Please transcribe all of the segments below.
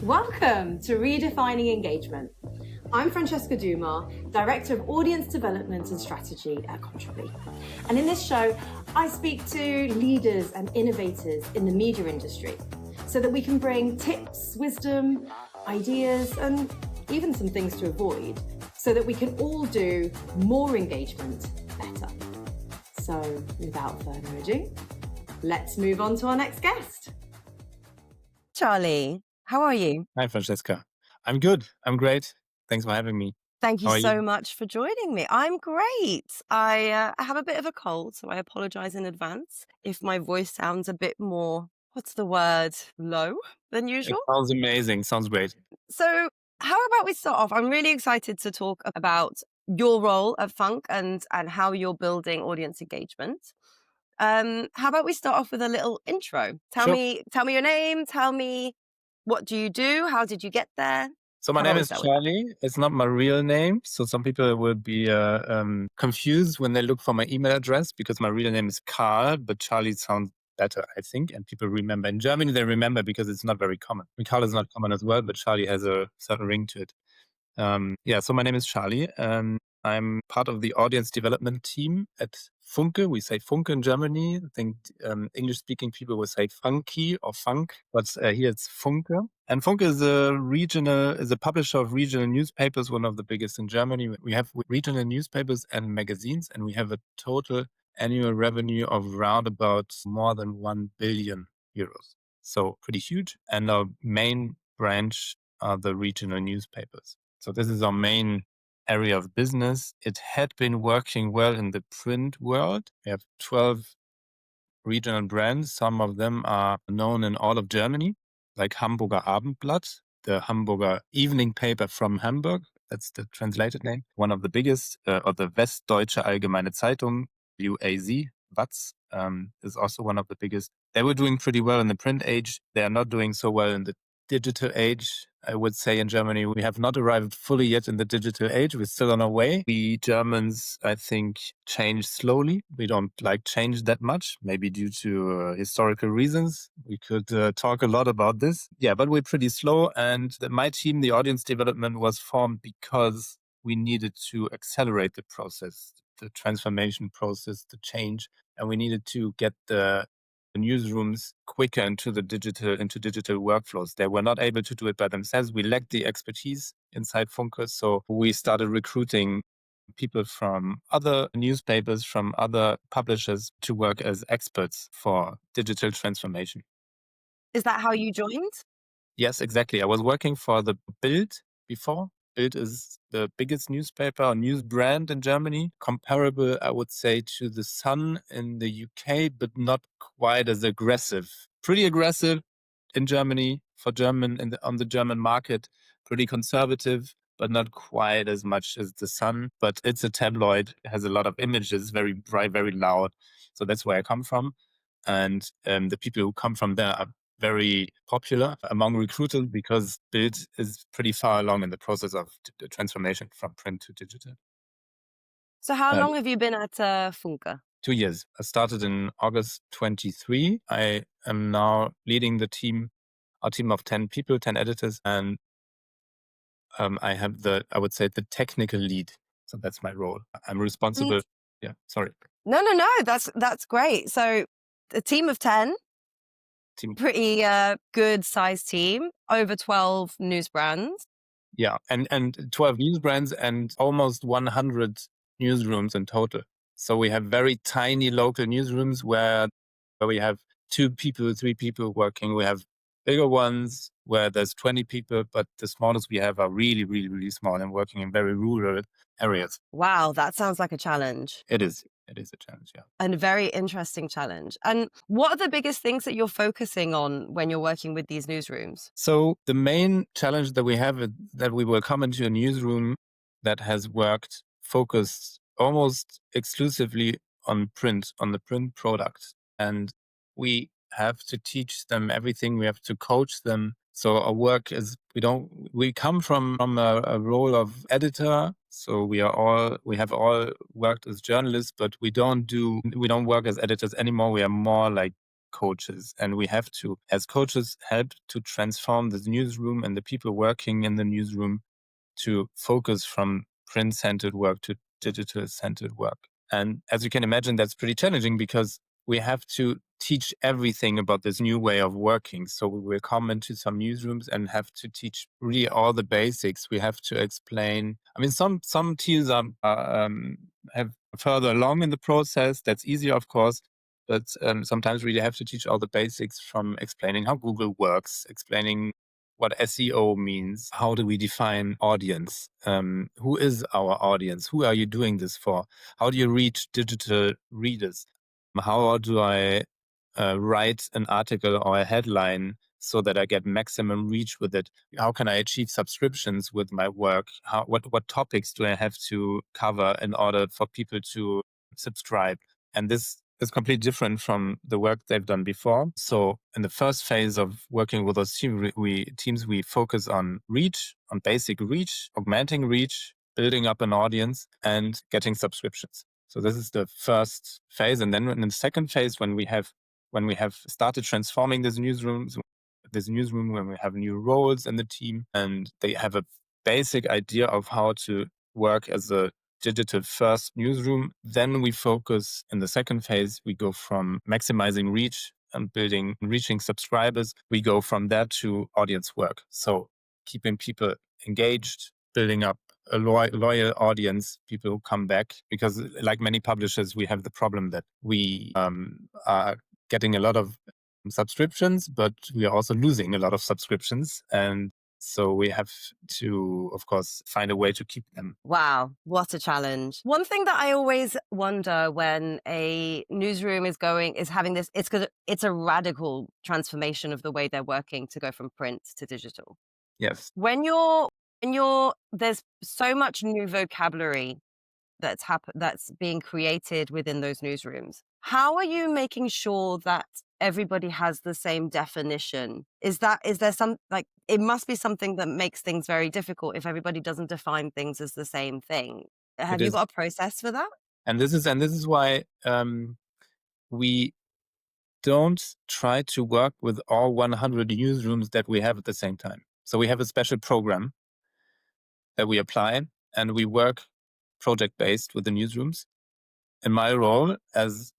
Welcome to Redefining Engagement. I'm Francesca Duma, Director of Audience Development and Strategy at Contribly. And in this show, I speak to leaders and innovators in the media industry so that we can bring tips, wisdom, ideas, and even some things to avoid so that we can all do more engagement better. So without further ado, let's move on to our next guest. Charlie, how are you? Hi, Francesca. I'm good. I'm great. Thanks for having me. Thank you How are so you? much for joining me. I'm great. I have a bit of a cold, so I apologize in advance if my voice sounds a bit more, low than It usual. sounds amazing. Sounds great. So how about we start off? I'm really excited to talk about your role at Funk and how you're building audience engagement. How about we start off with a little intro? Tell Sure. me your name. Tell me, what do you do? How did you get there? So my How name about we is start with that? Charlie. It's not my real name. So some people will be confused when they look for my email address because my real name is Karl, but Charlie sounds better, I think. And people remember. In Germany, they remember because it's not very common. I mean, Karl is not common as well, but Charlie has a certain ring to it. So my name is Charlie. I'm part of the audience development team at Funke. We say Funke in Germany. I think English-speaking people will say Funky or Funk, but here it's Funke. And Funke is a publisher of regional newspapers, one of the biggest in Germany. We have regional newspapers and magazines, and we have a total annual revenue of around about more than 1 billion euros. So pretty huge. And our main branch are the regional newspapers. So this is our main area of business. It had been working well in the print world. We have 12 regional brands. Some of them are known in all of Germany, like Hamburger Abendblatt, the Hamburger evening paper from Hamburg. That's the translated name. One of the biggest, or the Westdeutsche Allgemeine Zeitung, WAZ, WAZ, is also one of the biggest. They were doing pretty well in the print age. They are not doing so well in the digital age. I would say in Germany, we have not arrived fully yet in the digital age. We're still on our way. We Germans, I think, change slowly. We don't like change that much, maybe due to historical reasons. We could talk a lot about this. Yeah, but we're pretty slow. And my team, the audience development, was formed because we needed to accelerate the process, the transformation process, the change. And we needed to get the newsrooms quicker into digital workflows. They were not able to do it by themselves. We lacked the expertise inside Funke, so we started recruiting people from other newspapers, from other publishers to work as experts for digital transformation. Is that how you joined? Yes, exactly. I was working for the Bild before. Bild is the biggest newspaper or news brand in Germany, comparable, I would say, to the Sun in the UK, but not quite as aggressive. Pretty aggressive in Germany on the German market, pretty conservative, but not quite as much as the Sun. But it's a tabloid, it has a lot of images, very bright, very loud. So that's where I come from. And the people who come from there are very popular among recruiters because Bild is pretty far along in the process of the transformation from print to digital. So how long have you been at Funke? 2 years. I started in August 23. I am now leading our team of 10 people, 10 editors, and I have I would say, the technical lead. So that's my role. I'm responsible. Yeah, sorry. No. That's great. So a team of 10, pretty good sized team, over 12 news brands. Yeah, and 12 news brands and almost 100 newsrooms in total. So we have very tiny local newsrooms where we have 2 people, 3 people working. We have bigger ones where there's 20 people, but the smallest we have are really, really, really small and working in very rural areas. Wow, that sounds like a challenge. It is a challenge, yeah. And a very interesting challenge. And what are the biggest things that you're focusing on when you're working with these newsrooms? So the main challenge that we have is that we will come into a newsroom that has focused almost exclusively on the print product. And we have to teach them everything. We have to coach them. So our work is, we come from a role of editor. So we have all worked as journalists, but we don't work as editors anymore. We are more like coaches, and we have to, as coaches, help to transform the newsroom and the people working in the newsroom to focus from print-centered work to digital-centered work. And as you can imagine, that's pretty challenging because we have to teach everything about this new way of working. So we will come into some newsrooms and have to teach really all the basics. We have to explain. I mean, some teams have further along in the process. That's easier, of course. But sometimes we really have to teach all the basics, from explaining how Google works, explaining what SEO means, how do we define audience, who is our audience, who are you doing this for, how do you reach digital readers, how do I write an article or a headline so that I get maximum reach with it, how can I achieve subscriptions with my work, what topics do I have to cover in order for people to subscribe. And this is completely different from the work they've done before. So in the first phase of working with those teams, we focus on reach, on basic reach, augmenting reach, building up an audience, and getting subscriptions. So this is the first phase. And then in the second phase, when we have started transforming this newsroom, when we have new roles in the team and they have a basic idea of how to work as a digital first newsroom, then we focus in the second phase. We go from maximizing reach and reaching subscribers. We go from that to audience work. So keeping people engaged, building up a loyal audience, people who come back, because like many publishers, we have the problem that we are getting a lot of subscriptions, but we are also losing a lot of subscriptions. And so we have to, of course, find a way to keep them. Wow, what a challenge. One thing that I always wonder when a newsroom is having this, it's because it's a radical transformation of the way they're working to go from print to digital. Yes. When there's so much new vocabulary that's being created within those newsrooms, how are you making sure that everybody has the same definition? Is there some, like, it must be something that makes things very difficult if everybody doesn't define things as the same thing. Have you got a process for that? And this is why we don't try to work with all 100 newsrooms that we have at the same time. So we have a special program that we apply, and we work project-based with the newsrooms. In my role as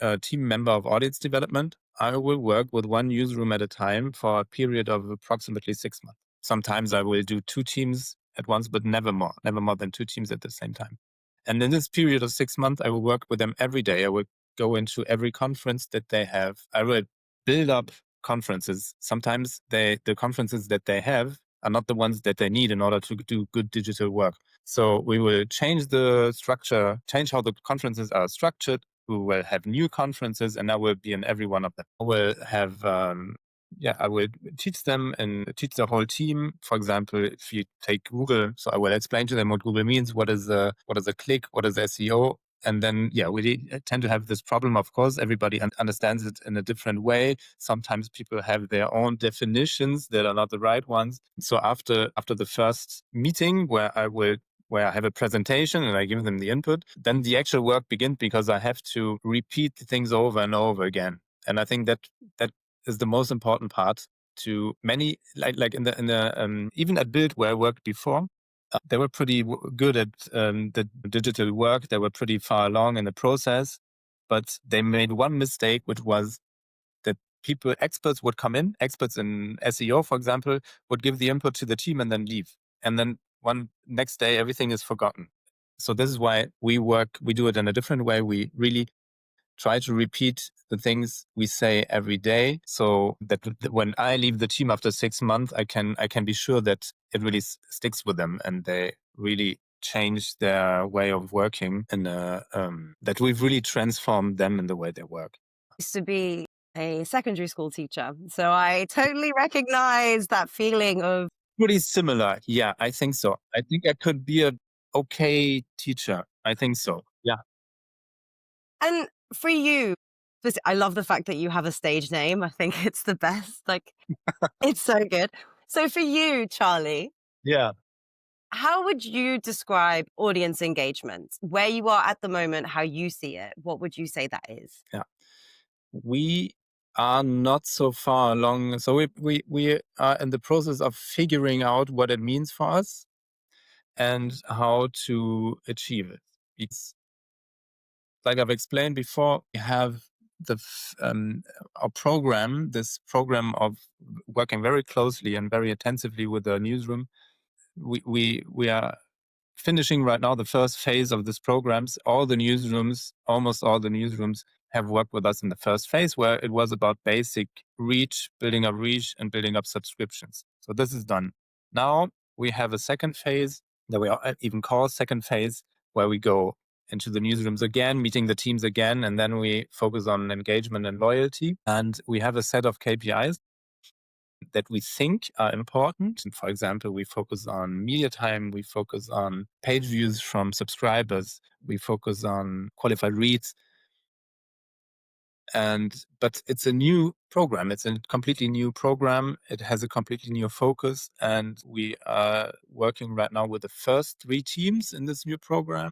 a team member of audience development, I will work with one newsroom at a time for a period of approximately 6 months. Sometimes I will do 2 teams at once, but never more than 2 teams at the same time. And in this period of 6 months, I will work with them every day. I will go into every conference that they have. I will build up conferences. Sometimes the conferences that they have are not the ones that they need in order to do good digital work. So we will change the structure, change how the conferences are structured. We will have new conferences, and I will be in every one of them. I will have, I will teach them and teach the whole team. For example, if you take Google, so I will explain to them what Google means, what is a click, what is SEO. And then, we tend to have this problem. Of course, everybody understands it in a different way. Sometimes people have their own definitions that are not the right ones. So after the first meeting where I have a presentation and I give them the input, then the actual work begins, because I have to repeat things over and over again. And I think that is the most important part. To many, like in the even at Build, where I worked before, they were pretty good at the digital work. They were pretty far along in the process, but they made one mistake, which was that experts would come in, experts in SEO, for example, would give the input to the team and then leave. And then next day, everything is forgotten. So this is why we do it in a different way. We really try to repeat the things we say every day, so that when I leave the team after 6 months, I can be sure that it really sticks with them and they really change their way of working, and that we've really transformed them in the way they work. I used to be a secondary school teacher, so I totally recognize that feeling of... Pretty similar. Yeah, I think so. I think I could be a okay teacher. I think so. Yeah. And for you, I love the fact that you have a stage name. I think it's the best. Like, it's so good. So for you, Charlie, Yeah. how would you describe audience engagement? Where you are at the moment, how you see it, what would you say that is? Yeah. we are not so far along. So we are in the process of figuring out what it means for us and how to achieve it. It's like I've explained before, we have our program, this program of working very closely and very intensively with the newsroom. We are finishing right now the first phase of this programs. Almost all the newsrooms have worked with us in the first phase, where it was about basic reach, building up reach and building up subscriptions. So this is done. Now we have a second phase that we even call second phase, where we go into the newsrooms again, meeting the teams again, and then we focus on engagement and loyalty. And we have a set of KPIs that we think are important. And for example, we focus on media time, we focus on page views from subscribers, we focus on qualified reads. But it's a new program. It's a completely new program. It has a completely new focus. And we are working right now with the first 3 teams in this new program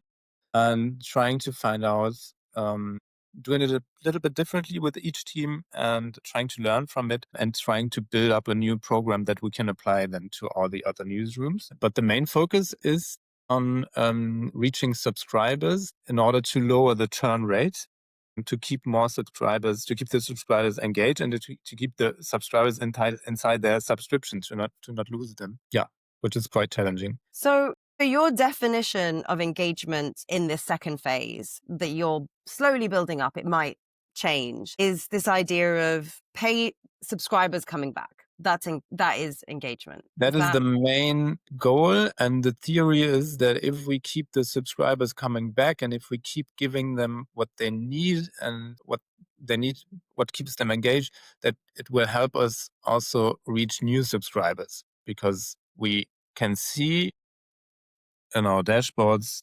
and trying to find out, doing it a little bit differently with each team and trying to learn from it and trying to build up a new program that we can apply then to all the other newsrooms. But the main focus is on reaching subscribers in order to lower the churn rate, to keep more subscribers, to keep the subscribers engaged, and to keep the subscribers inside their subscription, to not lose them. Yeah, which is quite challenging. So your definition of engagement in this second phase that you're slowly building up, it might change, is this idea of pay subscribers coming back. That is engagement. That is the main goal. And the theory is that if we keep the subscribers coming back and if we keep giving them what they need and what keeps them engaged, that it will help us also reach new subscribers, because we can see in our dashboards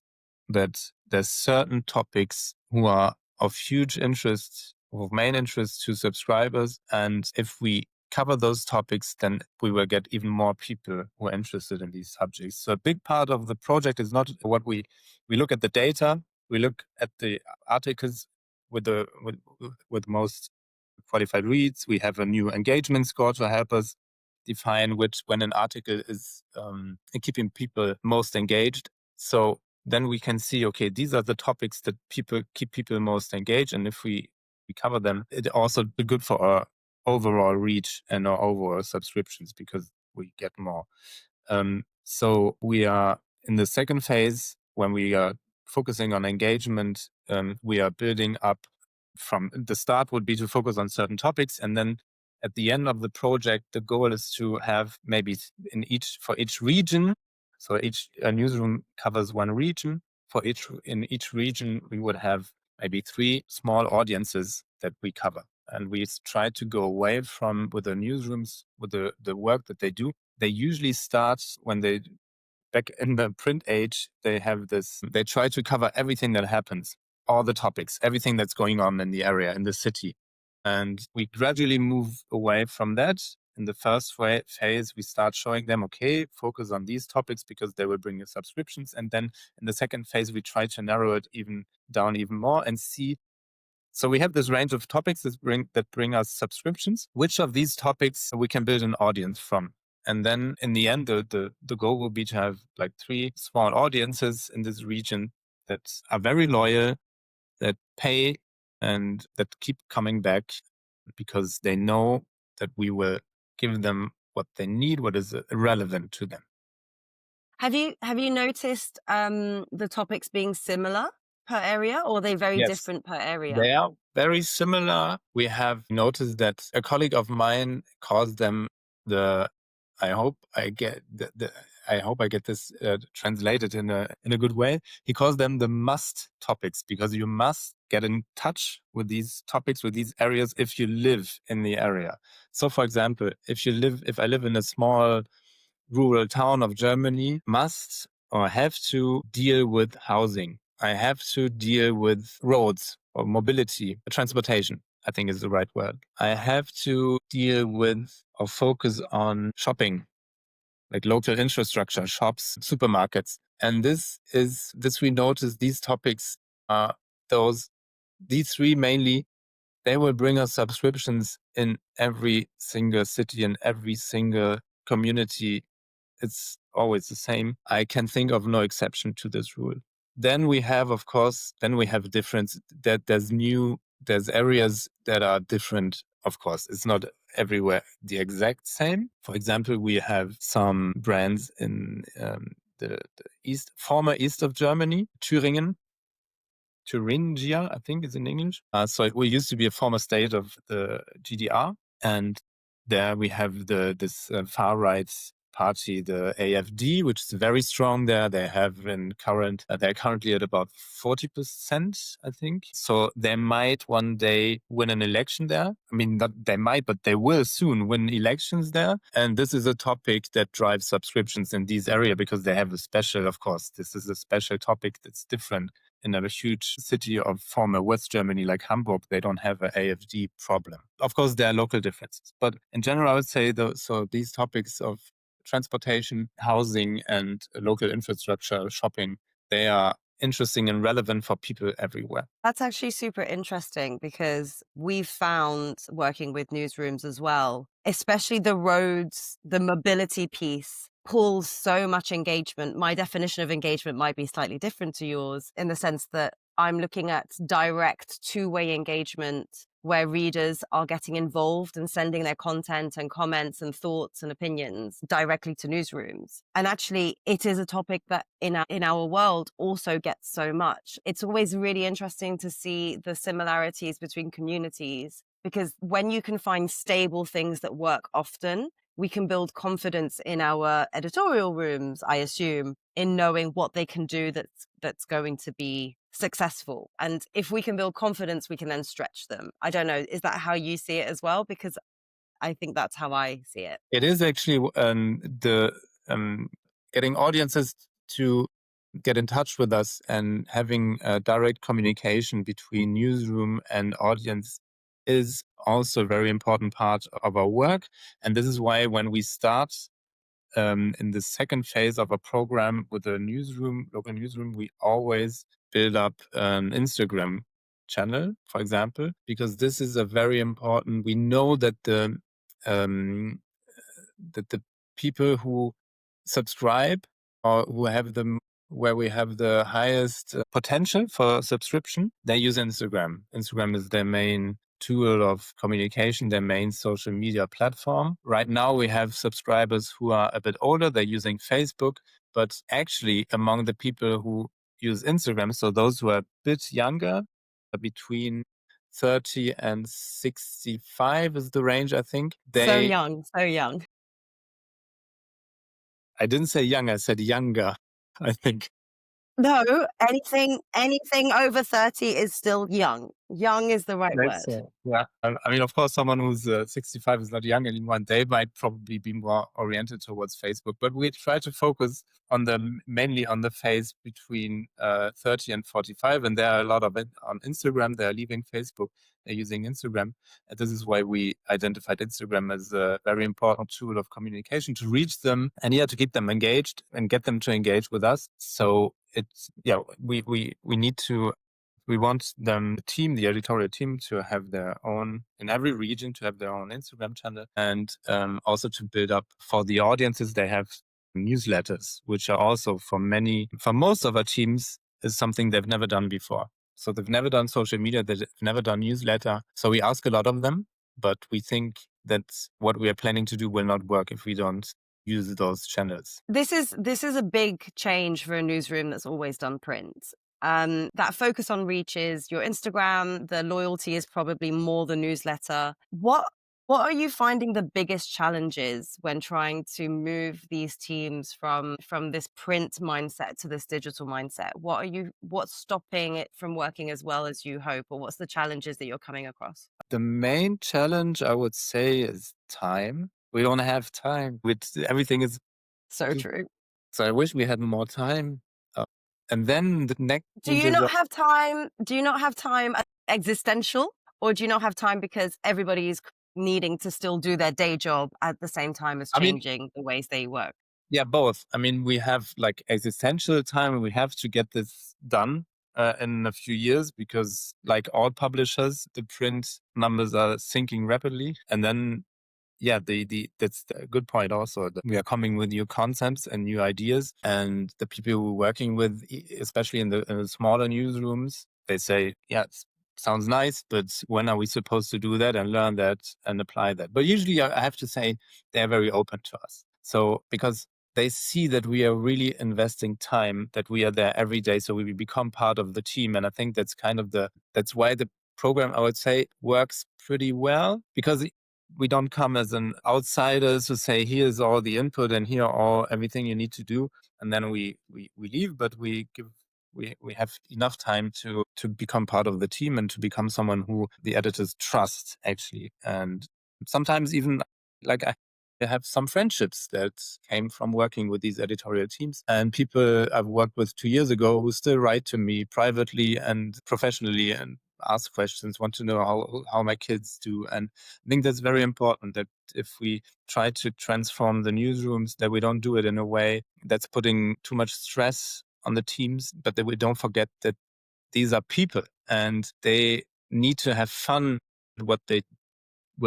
that there's certain topics who are of huge interest, of main interest to subscribers. And if we cover those topics, then we will get even more people who are interested in these subjects. So a big part of the project is not what we look at the data, we look at the articles with most qualified reads. We have a new engagement score to help us define when an article is keeping people most engaged. So then we can see, okay, these are the topics that keep people most engaged. And if we cover them, it also be good for our overall reach and our overall subscriptions, because we get more. So we are in the second phase when we are focusing on engagement. We are building up. From the start would be to focus on certain topics, and then at the end of the project, the goal is to have maybe for each region. So each newsroom covers one region. In each region, we would have maybe 3 small audiences that we cover. And we try to go away from, with the newsrooms, with the work that they do. They usually start when back in the print age, they try to cover everything that happens, all the topics, everything that's going on in the area, in the city. And we gradually move away from that. In the first phase, we start showing them, okay, focus on these topics because they will bring you subscriptions. And then in the second phase, we try to narrow it down even more and see. So we have this range of topics that bring us subscriptions. Which of these topics we can build an audience from? And then in the end, the goal will be to have like 3 small audiences in this region that are very loyal, that pay, and that keep coming back because they know that we will give them what they need, what is relevant to them. Have you noticed the topics being similar per area, or are they very different per area? They are very similar. We have noticed that a colleague of mine calls them I hope I get this translated in a good way. He calls them the must topics, because you must get in touch with these topics, with these areas, if you live in the area. So, for example, if I live in a small rural town of Germany, must or have to deal with housing. I have to deal with roads or mobility, transportation, I think is the right word. I have to deal with or focus on shopping, like local infrastructure, shops, supermarkets. And this we notice these topics are these 3 mainly they will bring us subscriptions in every single city and every single community. It's always the same. I can think of no exception to this rule. Then we have, of course, difference that there's areas that are different. Of course, it's not everywhere the exact same. For example, we have some brands in the former east of Germany, Thuringia, I think is in English. So it used to be a former state of the GDR. And there we have this far right party, the AfD, which is very strong there. They're currently at about 40%, I think. So they might one day win an election there. I mean, not they might, but they will soon win elections there. And this is a topic that drives subscriptions in these areas because they have this is a special topic that's different. In a huge city of former West Germany like Hamburg, they don't have an AfD problem. Of course, there are local differences. But in general, I would say these topics of transportation, housing, and local infrastructure, shopping, they are interesting and relevant for people everywhere. That's actually super interesting because we've found working with newsrooms as well, especially the roads, the mobility piece pulls so much engagement. My definition of engagement might be slightly different to yours in the sense that I'm looking at direct two-way engagement where readers are getting involved and sending their content and comments and thoughts and opinions directly to newsrooms. And actually, it is a topic that in our world also gets so much. It's always really interesting to see the similarities between communities, because when you can find stable things that work often, we can build confidence in our editorial rooms, I assume, in knowing what they can do that's going to be successful. And if we can build confidence, we can then stretch them. I don't know, is that how you see it as well? Because I think that's how I see it. It is actually getting audiences to get in touch with us and having a direct communication between newsroom and audience is also a very important part of our work. And this is why when we start in the second phase of a program with a local newsroom, we always build up an Instagram channel, for example, because this is a very important. We know that the people who subscribe or where we have the highest potential for subscription, they use Instagram. Instagram is their main tool of communication, their main social media platform. Right now, we have subscribers who are a bit older. They're using Facebook, but actually among the people who use Instagram, so those who are a bit younger, between 30 and 65 is the range, I think. So young. I didn't say young, I said younger, I think. No, anything over 30 is still young. Young is the right word. Yeah. I mean, of course, someone who's 65 is not young anymore. They might probably be more oriented towards Facebook, but we try to focus mainly on the phase between 30 and 45. And there are a lot of it on Instagram. They're leaving Facebook. They're using Instagram. And this is why we identified Instagram as a very important tool of communication to reach them and to keep them engaged and get them to engage with us. So we want the editorial team to have their own, in every region, to have their own Instagram channel, and also to build up for the audiences. They have newsletters, which are also for most of our teams is something they've never done before. So they've never done social media, they've never done newsletter. So we ask a lot of them, but we think that what we are planning to do will not work if we don't use those channels. This is a big change for a newsroom that's always done print. That focus on reach is your Instagram. The loyalty is probably more the newsletter. What are you finding the biggest challenges when trying to move these teams from this print mindset to this digital mindset? What's stopping it from working as well as you hope, or what's the challenges that you're coming across? The main challenge, I would say, is time. We don't have time. Everything is so true. So I wish we had more time. And then the next. Do you not have time? Do you not have time existential, or do you not have time because everybody is needing to still do their day job at the same time as changing the ways they work? Yeah, both. I mean, we have like existential time and we have to get this done. in a few years because, like all publishers, the print numbers are sinking rapidly. And then, yeah, that's a good point also. That we are coming with new concepts and new ideas, and the people we're working with, especially in the smaller newsrooms, they say, yeah, it sounds nice, but when are we supposed to do that and learn that and apply that? But usually I have to say they're very open to us. So because they see that we are really investing time, that we are there every day. So we become part of the team. And I think that's that's why the program, I would say, works pretty well, because we don't come as an outsider to say, here's all the input and here all everything you need to do. And then we leave, but we have enough time to become part of the team and to become someone who the editors trust, actually. And sometimes even, like, I have some friendships that came from working with these editorial teams, and people I've worked with 2 years ago who still write to me privately and professionally and ask questions, want to know how my kids do. And I think that's very important, that if we try to transform the newsrooms, that we don't do it in a way that's putting too much stress on the teams, but that we don't forget that these are people and they need to have fun with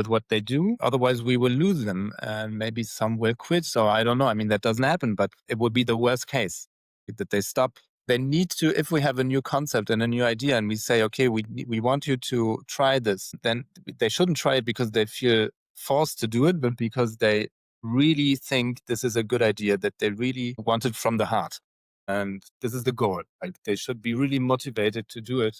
what they do. Otherwise, we will lose them, and maybe some will quit. So I don't know. I mean, that doesn't happen, but it would be the worst case that they stop. They need to, if we have a new concept and a new idea and we say, okay, we want you to try this, then they shouldn't try it because they feel forced to do it, but because they really think this is a good idea, that they really want it from the heart. And this is the goal. Like, they should be really motivated to do it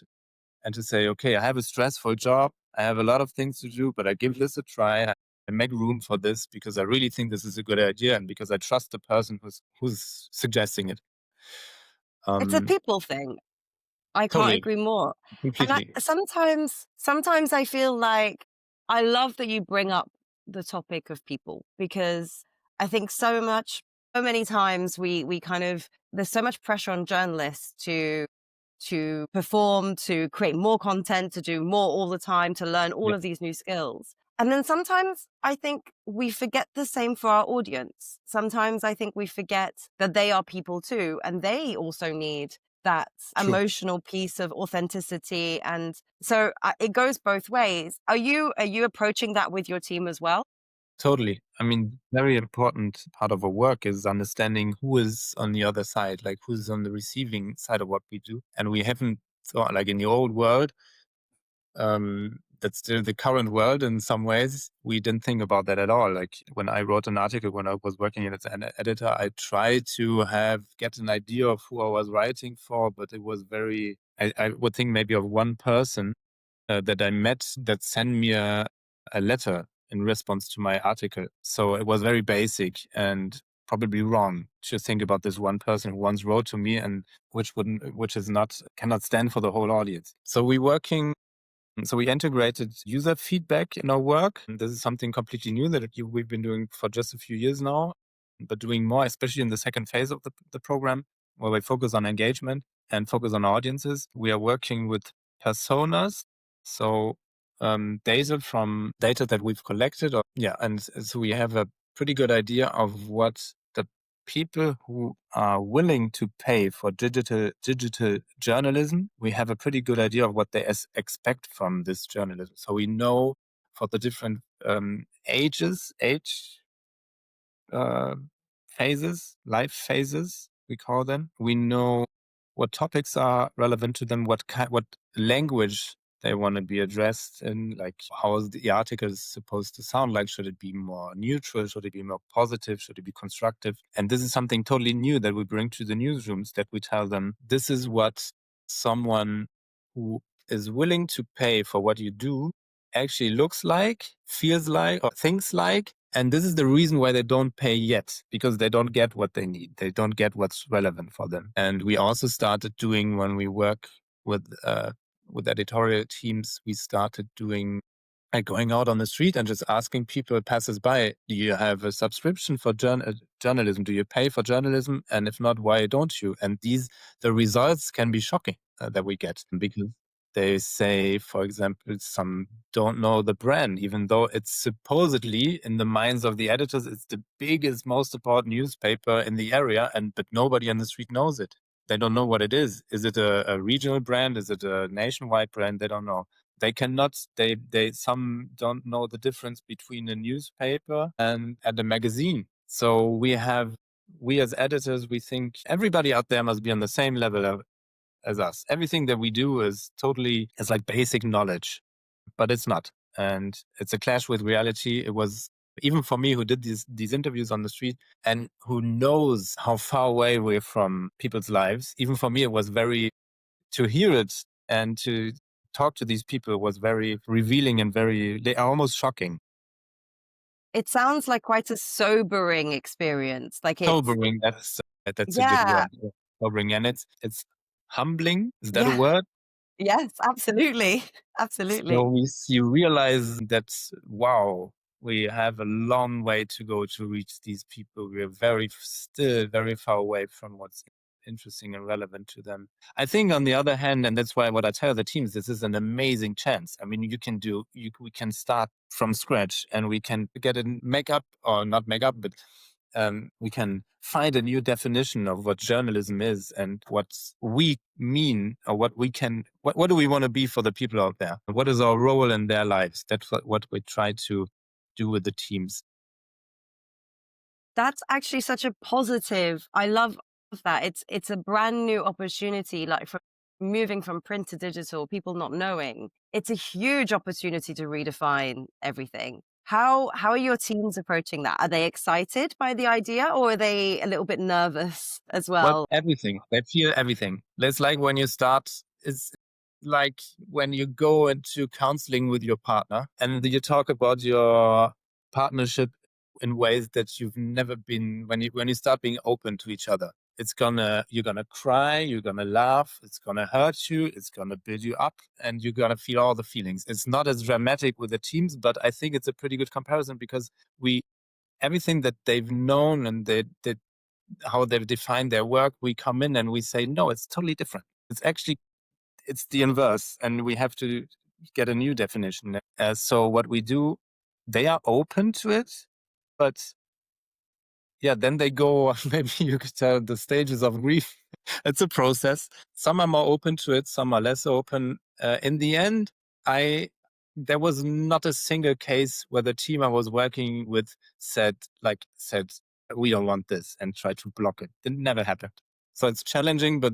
and to say, okay, I have a stressful job. I have a lot of things to do, but I give this a try. I make room for this because I really think this is a good idea and because I trust the person who's suggesting it. It's a people thing. I can't Totally, agree more. And completely. sometimes I feel like I love that you bring up the topic of people, because I think so many times we kind of, there's so much pressure on journalists to perform, to create more content, to do more all the time, to learn all Yeah, of these new skills. And then sometimes I think we forget the same for our audience. Sometimes I think we forget that they are people too, and they also need that true. emotional piece of authenticity. And so it goes both ways. Are you approaching that with your team as well? Totally. I mean, very important part of our work is understanding who is on the other side, like who's on the receiving side of what we do. And we haven't thought, like in the old world, that's still the current world in some ways. We didn't think about that at all. Like when I wrote an article, when I was working as an editor, I tried to get an idea of who I was writing for, but it was I would think maybe of one person that I met that sent me a letter in response to my article. So it was very basic and probably wrong to think about this one person who once wrote to me and cannot stand for the whole audience. So we integrated user feedback in our work. And this is something completely new that we've been doing for just a few years now, but doing more, especially in the second phase of the program, where we focus on engagement and focus on audiences. We are working with personas. So data that we've collected. And so we have a pretty good idea of what the people who are willing to pay for digital journalism, we have a pretty good idea of what they expect from this journalism. So we know for the different age phases, life phases, we call them. We know what topics are relevant to them, what language they want to be addressed in, like how is the article supposed to sound like. Should it be more neutral? Should it be more positive? Should it be constructive? And this is something totally new that we bring to the newsrooms, that we tell them, this is what someone who is willing to pay for what you do actually looks like, feels like, or thinks like. And this is the reason why they don't pay yet, because they don't get what they need. They don't get what's relevant for them. And we also started doing, when we work with editorial teams, we started doing, like, going out on the street and just asking people, passers-by, do you have a subscription for journalism? Do you pay for journalism? And if not, why don't you? And the results can be shocking that we get, because they say, for example, some don't know the brand, even though it's supposedly, in the minds of the editors, it's the biggest, most important newspaper in the area, but nobody on the street knows it. They don't know what it is. Is it a regional brand? Is it a nationwide brand? They don't know. They cannot, some don't know the difference between a newspaper and a magazine. So we as editors, we think everybody out there must be on the same level as us. Everything that we do is like basic knowledge, but it's not. And it's a clash with reality. It was, even for me, who did these interviews on the street and who knows how far away we're from people's lives, even for me, it was to hear it and to talk to these people was very revealing and almost shocking. It sounds like quite a sobering experience. Like it's Sobering, that's a good yeah, word. Yeah. Sobering. And it's humbling. Is that a yeah, word? yes, absolutely, absolutely. So you realize that, wow, we have a long way to go to reach these people. We are still very far away from what's interesting and relevant to them. I think on the other hand, and that's why what I tell the teams, this is an amazing chance. I mean, we can start from scratch and we can get in not make up, but we can find a new definition of what journalism is and what we mean, or what do we want to be for the people out there? What is our role in their lives? That's what we try to do with the teams. That's actually such a positive. I love that. It's a brand new opportunity, like from moving from print to digital, people not knowing. It's a huge opportunity to redefine everything. How are your teams approaching that? Are they excited by the idea, or are they a little bit nervous as Well, well? everything. They feel everything. It's like when you start, it's like when you go into counseling with your partner and you talk about your partnership in ways that you've never been, when you start being open to each other. You're gonna cry, you're gonna laugh, it's gonna hurt you, it's gonna build you up, and you're gonna feel all the feelings. It's not as dramatic with the teams, but I think it's a pretty good comparison because everything that they've known and how they've defined their work, we come in and we say, no, it's totally different. It's the inverse, and we have to get a new definition. So what we do, they are open to it, but yeah, then they go, maybe you could tell the stages of grief. It's a process. Some are more open to it, some are less open. In the end, there was not a single case where the team I was working with said, we don't want this and tried to block it. It never happened. So it's challenging, but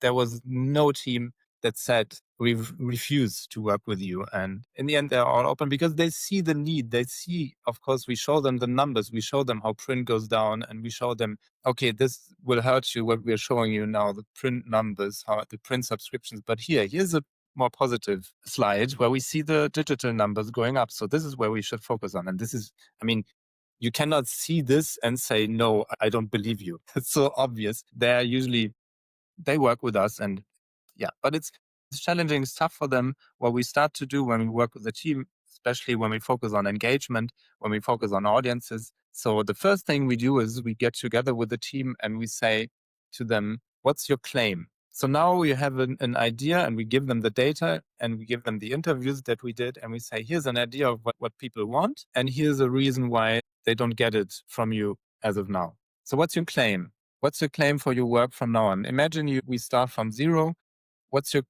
there was no team that said, we refuse to work with you. And in the end, they're all open because they see the need. They see, of course, we show them the numbers. We show them how print goes down, and we show them, okay, this will hurt you, what we're showing you now, the print numbers, how the print subscriptions. But here's a more positive slide where we see the digital numbers going up. So this is where we should focus on. And this is, I mean, you cannot see this and say, no, I don't believe you. It's so obvious. They work with us, and yeah, but it's challenging stuff for them. What we start to do when we work with the team, especially when we focus on engagement, when we focus on audiences. So the first thing we do is we get together with the team and we say to them, what's your claim? So now we have an idea, and we give them the data and we give them the interviews that we did, and we say, here's an idea of what people want, and here's a reason why they don't get it from you as of now. So what's your claim? What's your claim for your work from now on? Imagine we start from zero. What's your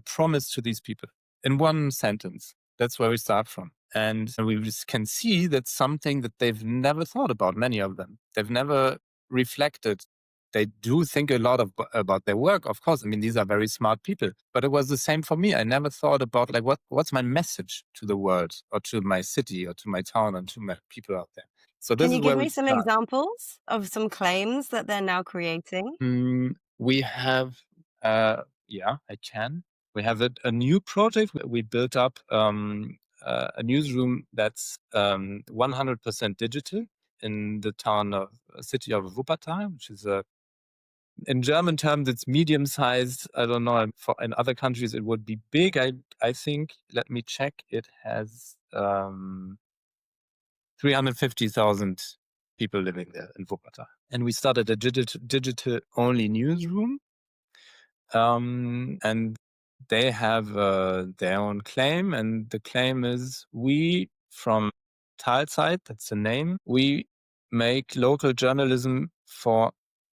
promise to these people? In one sentence. That's where we start from. And we just can see that's something that they've never thought about, many of them. They've never reflected. They do think a lot about their work, of course. I mean, these are very smart people. But it was the same for me. I never thought about what's my message to the world, or to my city, or to my town, and to my people out there. So this Can is you give where we me some start. examples of some claims that they're now creating? We have, yeah, I can. We have a new project. We built up a newsroom that's 100% digital in the city of Wuppertal, which is in German terms, it's medium-sized. I don't know. In other countries, it would be big. I think. Let me check. It has 350,000 people living there in Wuppertal, and we started a digital-only newsroom. And they have their own claim, and the claim is, we from Talzeit, that's the name, we make local journalism for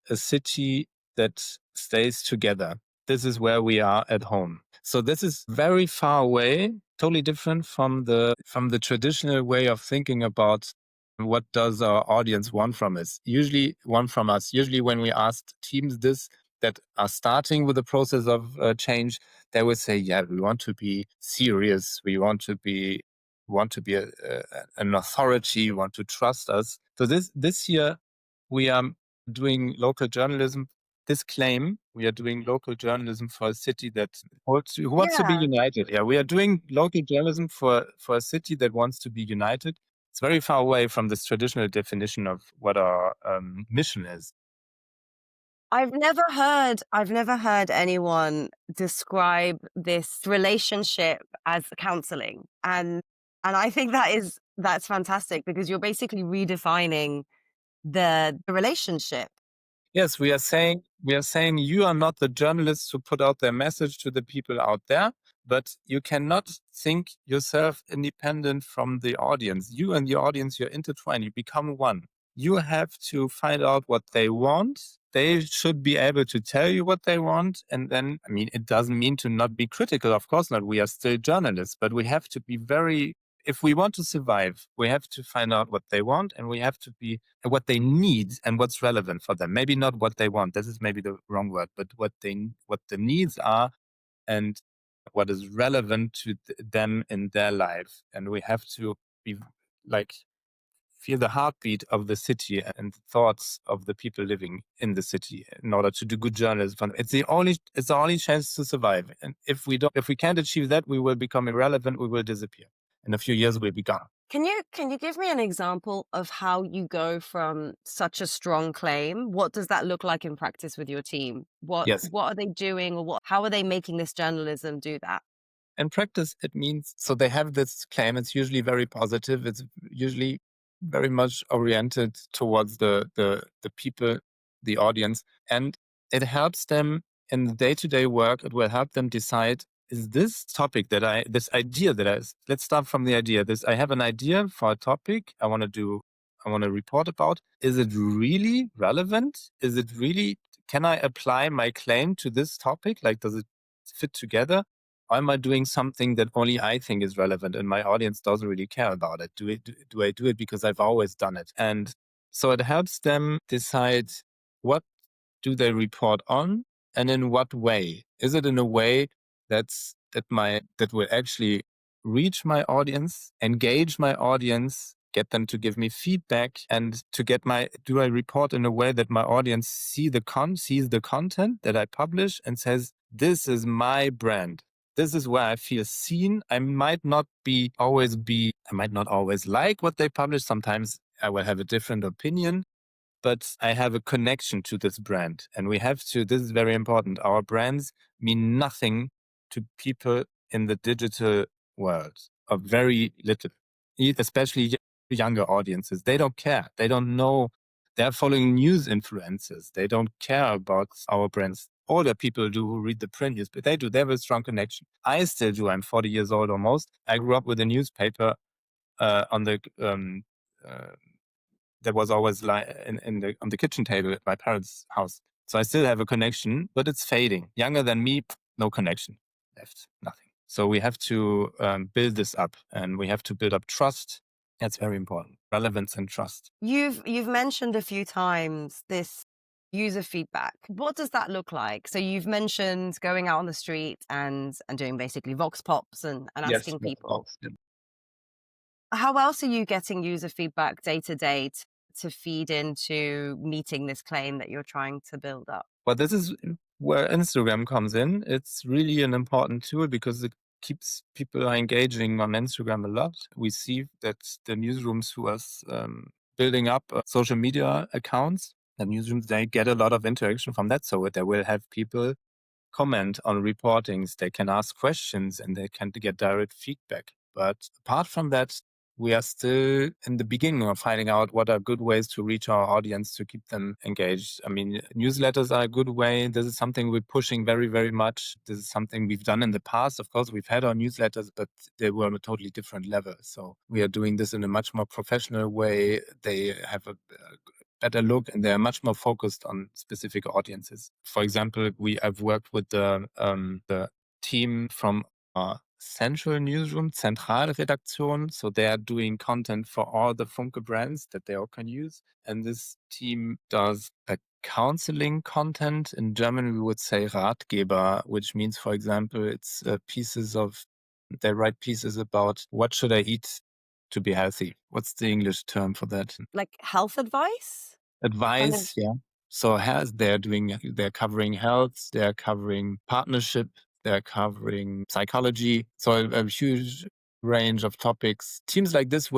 a city that stays together. This is where we are at home. So this is very far away, totally different from the traditional way of thinking about what does our audience want from us. Usually when we ask teams this that are starting with the process of change, they will say, yeah, we want to be serious. We want to be an authority, want to trust us. So this year we are doing local journalism. This claim, we are doing local journalism for a city who wants to be united. Yeah, we are doing local journalism for a city that wants to be united. It's very far away from this traditional definition of what our mission is. I've never heard anyone describe this relationship as counseling. And I think that's fantastic, because you're basically redefining the relationship. Yes, we are saying you are not the journalists who put out their message to the people out there, but you cannot think yourself independent from the audience. You and the audience, you're intertwined, you become one. You have to find out what they want. They should be able to tell you what they want. And then, I mean, it doesn't mean to not be critical. Of course not. We are still journalists, but we have to be if we want to survive, we have to find out what they want, and we have to be what they need and what's relevant for them. Maybe not what they want. This is maybe the wrong word, but what the needs are and what is relevant to them in their life. And we have to be feel the heartbeat of the city and the thoughts of the people living in the city in order to do good journalism. It's the only chance to survive. And if we can't achieve that, we will become irrelevant. We will disappear. In a few years, we'll be gone. Can you give me an example of how you go from such a strong claim? What does that look like in practice with your team? What are they doing, or how are they making this journalism do that? In practice, it means, so they have this claim. It's usually very positive. It's usually very much oriented towards the people, the audience, and it helps them in the day-to-day work. It will help them decide, is this topic let's start from the idea. I have an idea for a topic I want to report about. Is it really relevant? Can I apply my claim to this topic? Like, does it fit together? Or am I doing something that only I think is relevant and my audience doesn't really care about it? Do I do it because I've always done it? And so it helps them decide, what do they report on and in what way? Is it in a way that will actually reach my audience, engage my audience, get them to give me feedback, and do I report in a way that my audience sees the content that I publish and says, this is my brand. This is where I feel seen. I might not always like what they publish. Sometimes I will have a different opinion, but I have a connection to this brand. And this is very important. Our brands mean nothing to people in the digital world, or very little, especially younger audiences. They don't care. They don't know. They're following news influencers. They don't care about our brands. Older people do, who read the print news, but they do. They have a strong connection. I still do. I'm 40 years old almost. I grew up with a newspaper on the that was always on the kitchen table at my parents' house. So I still have a connection, but it's fading. Younger than me, no connection left, nothing. So we have to build this up, and we have to build up trust. That's very important. Relevance and trust. You've mentioned a few times this user feedback. What does that look like? So you've mentioned going out on the street and doing basically vox pops and asking people. Yeah. How else are you getting user feedback day to day to feed into meeting this claim that you're trying to build up? Well, this is where Instagram comes in. It's really an important tool because it keeps people engaging on Instagram a lot. We see that the newsrooms who are building up social media accounts, the newsrooms, they get a lot of interaction from that. So they will have people comment on reportings, they can ask questions, and they can get direct feedback. But apart from that, we are still in the beginning of finding out what are good ways to reach our audience to keep them engaged. I mean, newsletters are a good way. This is something we're pushing very, very much. This is something we've done in the past. Of course, we've had our newsletters, but they were on a totally different level. So we are doing this in a much more professional way. They have a better look, and they're much more focused on specific audiences. For example, I've worked with the team from central newsroom, Zentralredaktion. So they are doing content for all the Funke brands that they all can use. And this team does a counseling content. In German, we would say Ratgeber, which means, for example, it's they write pieces about what should I eat to be healthy. What's the English term for that? Like health advice? Advice, yeah. So they're covering health, they're covering partnership, they're covering psychology. So a huge range of topics. Teams like this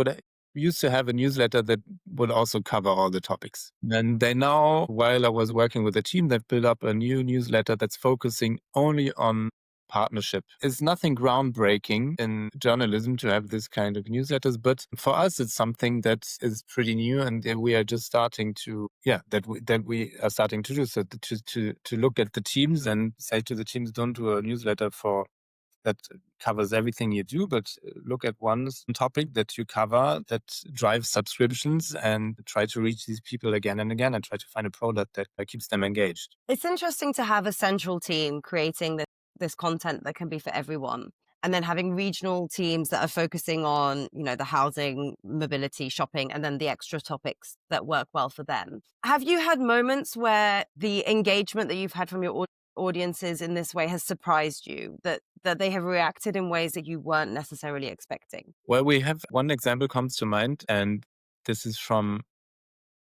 used to have a newsletter that would also cover all the topics. And they now, while I was working with the team, they've built up a new newsletter that's focusing only on partnership. It's nothing groundbreaking in journalism to have this kind of newsletters, but for us, it's something that is pretty new, and we are just starting to, that we are starting to do. So to look at the teams and say to the teams, don't do a newsletter that covers everything you do, but look at one topic that you cover that drives subscriptions and try to reach these people again and again and try to find a product that keeps them engaged. It's interesting to have a central team creating this content that can be for everyone, and then having regional teams that are focusing on, the housing, mobility, shopping, and then the extra topics that work well for them. Have you had moments where the engagement that you've had from your audiences in this way has surprised you, that they have reacted in ways that you weren't necessarily expecting? Well, we have one example comes to mind, and this is from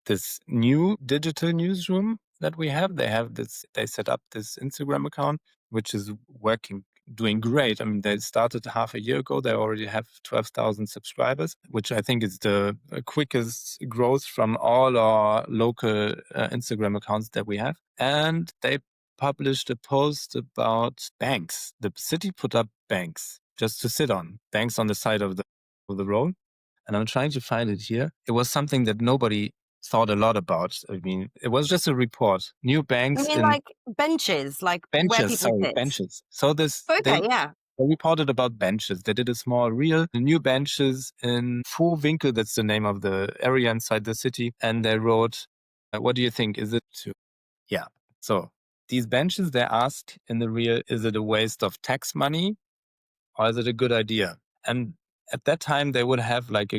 this new digital newsroom that we have. They set up this Instagram account, which is doing great. I mean, they started half a year ago. They already have 12,000 subscribers, which I think is the quickest growth from all our local Instagram accounts that we have. And they published a post about banks. The city put up banks just to sit on, banks on the side of the road. And I'm trying to find it here. It was something that nobody thought a lot about. I mean, it was just a report. New banks like benches, like where people sit. benches. So Okay, yeah. they reported about benches. They did a small reel, new benches in Vorwinkel, that's the name of the area inside the city. And they wrote, what do you think? Is it to? Yeah. So these benches, they asked in the reel, is it a waste of tax money or is it a good idea? And at that time, they would have like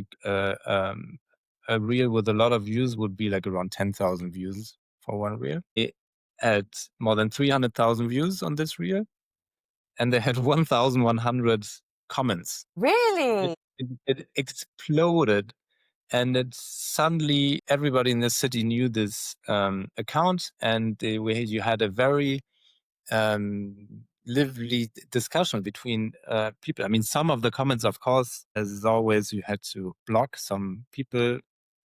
a reel with a lot of views would be like around 10,000 views for one reel. It had more than 300,000 views on this reel, and they had 1,100 comments. Really? It exploded, and it suddenly everybody in the city knew this account, and you had a very lively discussion between people. I mean, some of the comments, of course, as always, you had to block some people.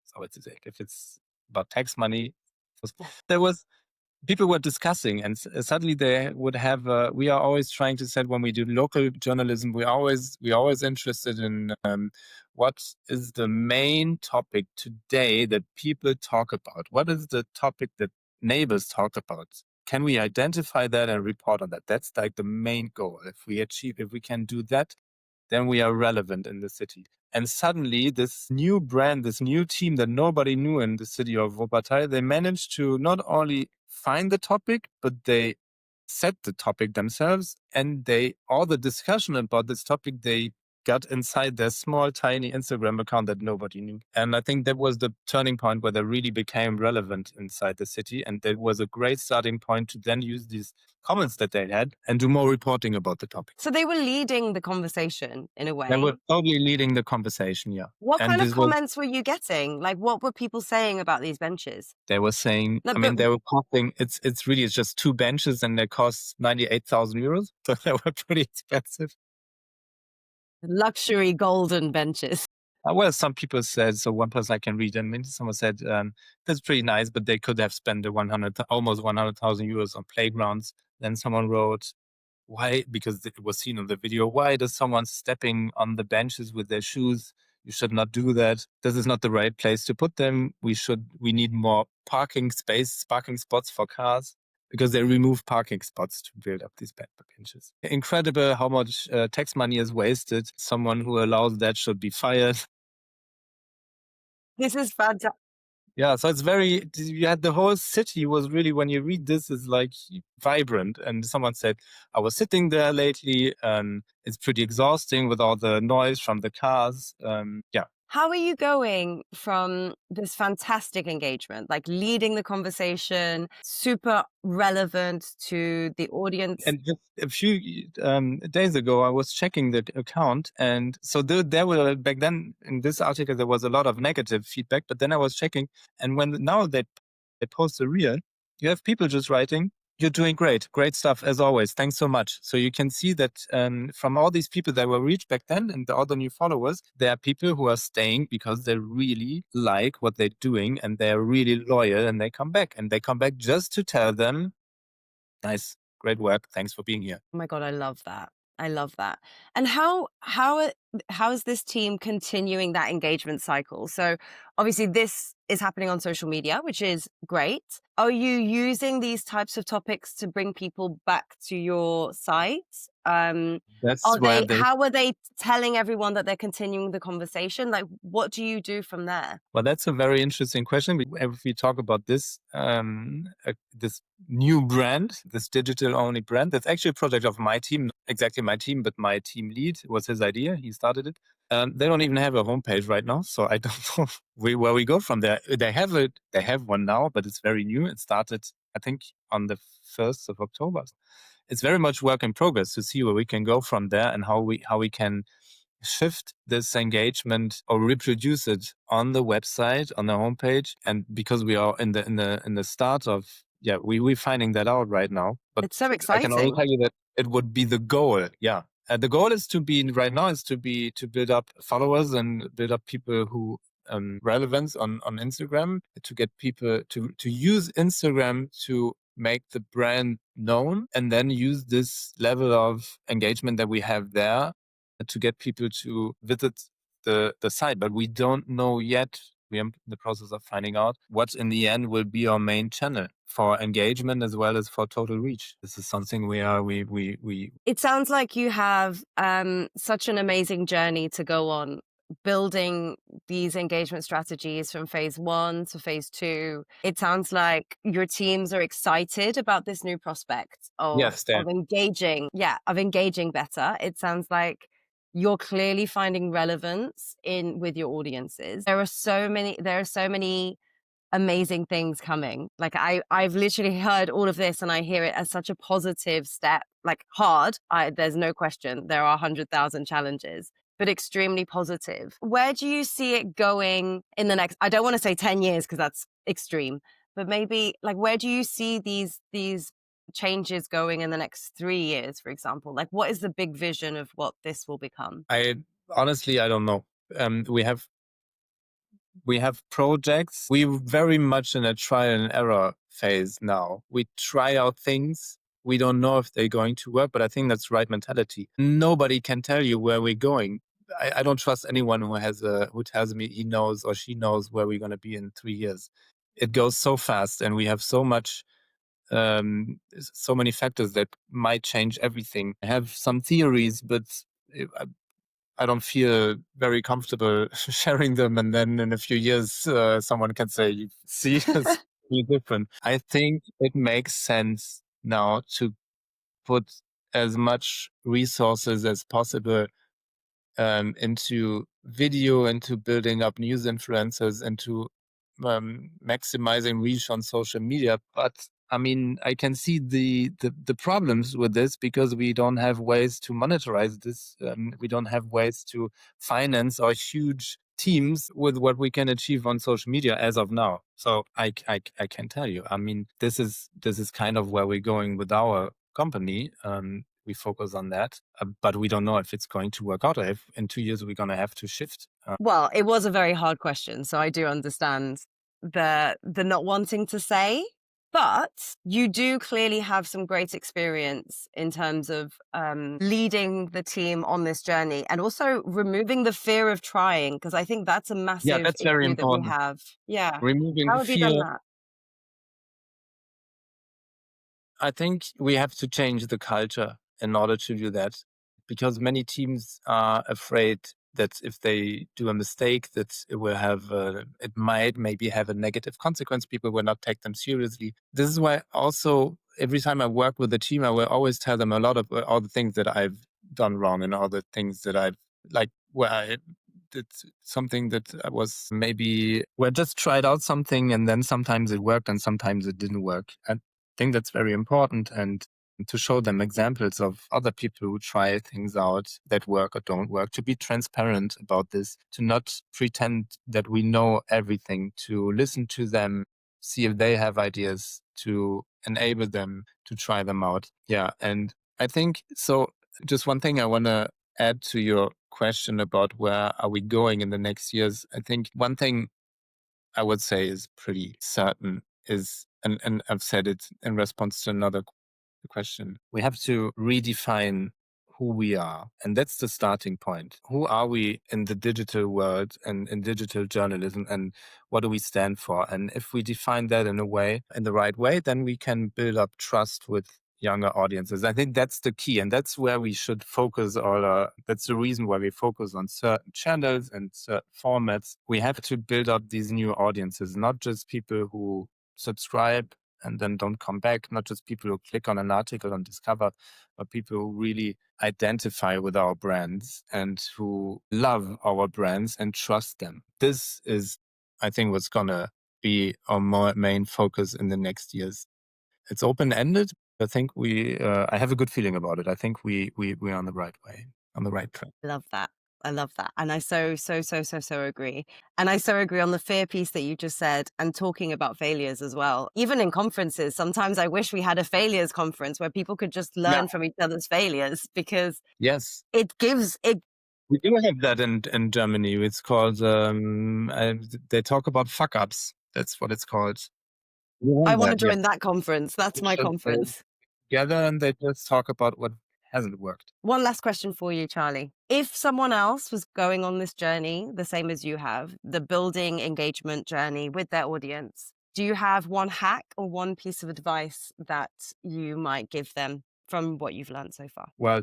So if it's about tax money, people were discussing, and suddenly they would have. We are always trying to say when we do local journalism, we always interested in what is the main topic today that people talk about. What is the topic that neighbors talk about? Can we identify that and report on that? That's like the main goal. If we can do that, then we are relevant in the city. And suddenly this new brand, this new team that nobody knew in the city of Wuppertal, they managed to not only find the topic, but they set the topic themselves, and all the discussion about this topic, they got inside their small, tiny Instagram account that nobody knew. And I think that was the turning point where they really became relevant inside the city. And that was a great starting point to then use these comments that they had and do more reporting about the topic. So they were leading the conversation in a way. They were totally leading the conversation, yeah. What kind of comments were you getting? Like, what were people saying about these benches? They were saying, they were costing, it's just 2 benches and they cost 98,000 euros. So they were pretty expensive. Luxury golden benches. Well, some people said, so one person I can read, and someone said, that's pretty nice, but they could have spent almost 100,000 euros on playgrounds. Then someone wrote, why? Because it was seen on the video. Why does someone stepping on the benches with their shoes? You should not do that. This is not the right place to put them. We need more parking spots for cars, because they remove parking spots to build up these benches. Incredible how much tax money is wasted. Someone who allows that should be fired. This is fantastic. Yeah, so it's very, you had the whole city was really, when you read this, is like vibrant. And someone said, I was sitting there lately and it's pretty exhausting with all the noise from the cars. Yeah. How are you going from this fantastic engagement, like leading the conversation, super relevant to the audience? And just a few days ago, I was checking the account. And so there were, back then in this article, there was a lot of negative feedback. But then I was checking. And when now they post a reel, you have people just writing, you're doing great. Great stuff as always. Thanks so much. So you can see that from all these people that were reached back then and all the new followers, there are people who are staying because they really like what they're doing and they're really loyal and they come back. And they come back just to tell them, nice, great work. Thanks for being here. Oh my God, I love that. I love that. And how is this team continuing that engagement cycle? So obviously this is happening on social media, which is great. Are you using these types of topics to bring people back to your site? That's where How are they telling everyone that they're continuing the conversation? Like, what do you do from there? Well, that's a very interesting question. If we talk about this this new brand, this digital-only brand, that's actually a project of my team, not exactly my team, but my team lead. It was his idea. He started it. They don't even have a homepage right now, so I don't know where we go from there. They have it. They have one now, but it's very new. It started, I think, on the 1st of October. It's very much work in progress to see where we can go from there and how we can shift this engagement or reproduce it on the website, on the homepage. And because we are in the start of, we're finding that out right now. But It's so I can only exciting. tell you that it would be the goal. Yeah. The goal is to build up followers and build up people who relevance on Instagram, to get people to use Instagram to make the brand known, and then use this level of engagement that we have there to get people to visit the site. But we don't know yet. We are in the process of finding out what in the end will be our main channel for engagement as well as for total reach. This is something we It sounds like you have such an amazing journey to go on, building these engagement strategies from phase 1 to phase 2. It sounds like your teams are excited about this new prospect Yes, of engaging better. It sounds like you're clearly finding relevance with your audiences. There are so many amazing things coming. Like I've literally heard all of this and I hear it as such a positive step, like hard. There's no question. There are 100,000 challenges, but extremely positive. Where do you see it going in the next, I don't want to say 10 years because that's extreme, but maybe like, where do you see these changes going in the next 3 years, for example? Like what is the big vision of what this will become? I honestly, I don't know. We have projects. We're very much in a trial and error phase now. We try out things. We don't know if they're going to work, but I think that's the right mentality. Nobody can tell you where we're going. I don't trust anyone who tells me he knows or she knows where we're going to be in 3 years. It goes so fast, and we have so many factors that might change everything. I have some theories, but I don't feel very comfortable sharing them. And then in a few years, someone can say, see, it's really different. I think it makes sense now to put as much resources as possible into video, into building up news influencers, into maximizing reach on social media. But I mean, I can see the problems with this because we don't have ways to monetize this. We don't have ways to finance our huge teams with what we can achieve on social media as of now. So I can tell you, I mean, this is kind of where we're going with our company. We focus on that, but we don't know if it's going to work out or if in 2 years we're going to have to shift. Well, it was a very hard question, so I do understand the not wanting to say, but you do clearly have some great experience in terms of leading the team on this journey and also removing the fear of trying, because I think that's a massive That's very issue that we important. have. Yeah. Removing How the have you done fear. that? I think we have to change the culture in order to do that, because many teams are afraid that if they do a mistake, that it will have, it might maybe have a negative consequence. People will not take them seriously. This is why also every time I work with a team, I will always tell them a lot of all the things that I've done wrong and all the things that I've like where I did something that I was maybe where I just tried out something and then sometimes it worked and sometimes it didn't work. I think that's very important, and to show them examples of other people who try things out that work or don't work, to be transparent about this, to not pretend that we know everything, to listen to them, see if they have ideas, to enable them to try them out. Yeah. And I think so. Just one thing I want to add to your question about where are we going in the next years. I think one thing I would say is pretty certain is, and I've said it in response to another question, we have to redefine who we are. And that's the starting point. Who are we in the digital world and in digital journalism, and what do we stand for? And if we define that in a way, in the right way, then we can build up trust with younger audiences. I think that's the key. And that's where we should focus that's the reason why we focus on certain channels and certain formats. We have to build up these new audiences, not just people who subscribe and then don't come back, not just people who click on an article and discover, but people who really identify with our brands and who love our brands and trust them. This is, I think, what's going to be our main focus in the next years. It's open-ended. I think I have a good feeling about it. I think we're on the right way, on the right track. Love that. I love that. And I so agree. And I so agree on the fear piece that you just said, and talking about failures as well. Even in conferences, sometimes I wish we had a failures conference where people could just learn from each other's failures, because yes, it gives it. We do have that in Germany. It's called, they talk about fuck ups. That's what it's called. I want to join that conference. That's my conference. Together, and they just talk about what hasn't worked. One last question for you, Charlie. If someone else was going on this journey, the same as you have, the building engagement journey with their audience, do you have one hack or one piece of advice that you might give them from what you've learned so far? Well,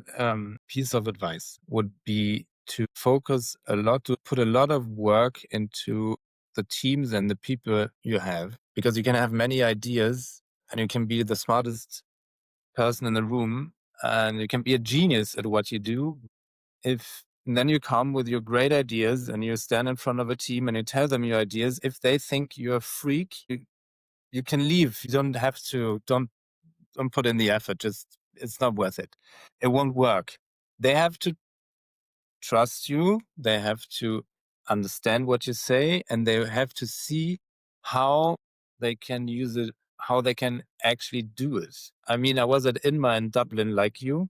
piece of advice would be to focus a lot, to put a lot of work into the teams and the people you have, because you can have many ideas and you can be the smartest person in the room and you can be a genius at what you do. And then you come with your great ideas and you stand in front of a team and you tell them your ideas. If they think you're a freak, you can leave. You don't have to, don't put in the effort. Just, it's not worth it. It won't work. They have to trust you. They have to understand what you say, and they have to see how they can use it, how they can actually do it. I mean, I was at INMA in Dublin like you.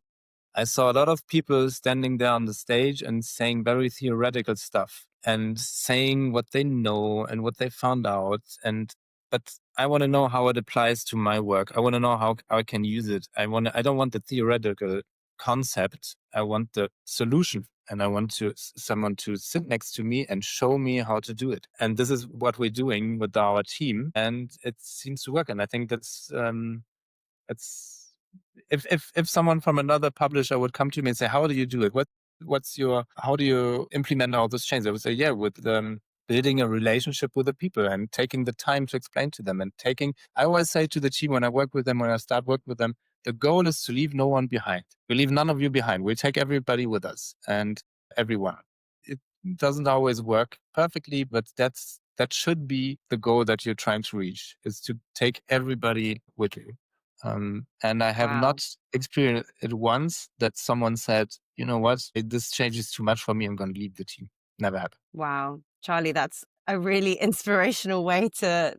I saw a lot of people standing there on the stage and saying very theoretical stuff and saying what they know and what they found out. But I want to know how it applies to my work. I want to know how I can use it. I don't want the theoretical concept. I want the solution. And I want someone to sit next to me and show me how to do it. And this is what we're doing with our team. And it seems to work. And I think that's if someone from another publisher would come to me and say, how do you do it? How do you implement all those changes? I would say, yeah, with building a relationship with the people and taking the time to explain to them, and I always say to the team when I work with them, when I start work with them, the goal is to leave no one behind. We leave none of you behind. We take everybody with us, and everyone. It doesn't always work perfectly, but that should be the goal that you're trying to reach, is to take everybody with you. And I have not experienced it once that someone said, you know what, this changes too much for me, I'm going to leave the team. Never happened. Wow. Charlie, that's a really inspirational way to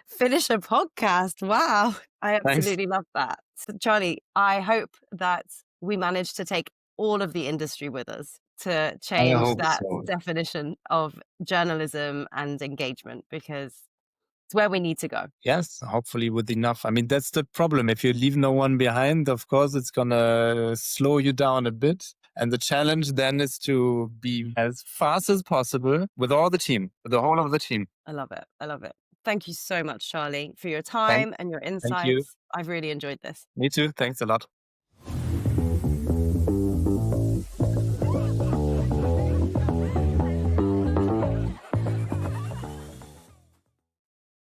finish a podcast. Wow. I absolutely love that. So, Charlie, I hope that we manage to take all of the industry with us to change that definition of journalism and engagement, because it's where we need to go. Yes, hopefully with enough. I mean, that's the problem. If you leave no one behind, of course, it's going to slow you down a bit. And the challenge then is to be as fast as possible with all the team, with the whole of the team. I love it. I love it. Thank you so much, Charlie, for your time and your insights. Thank you. I've really enjoyed this. Me too. Thanks a lot.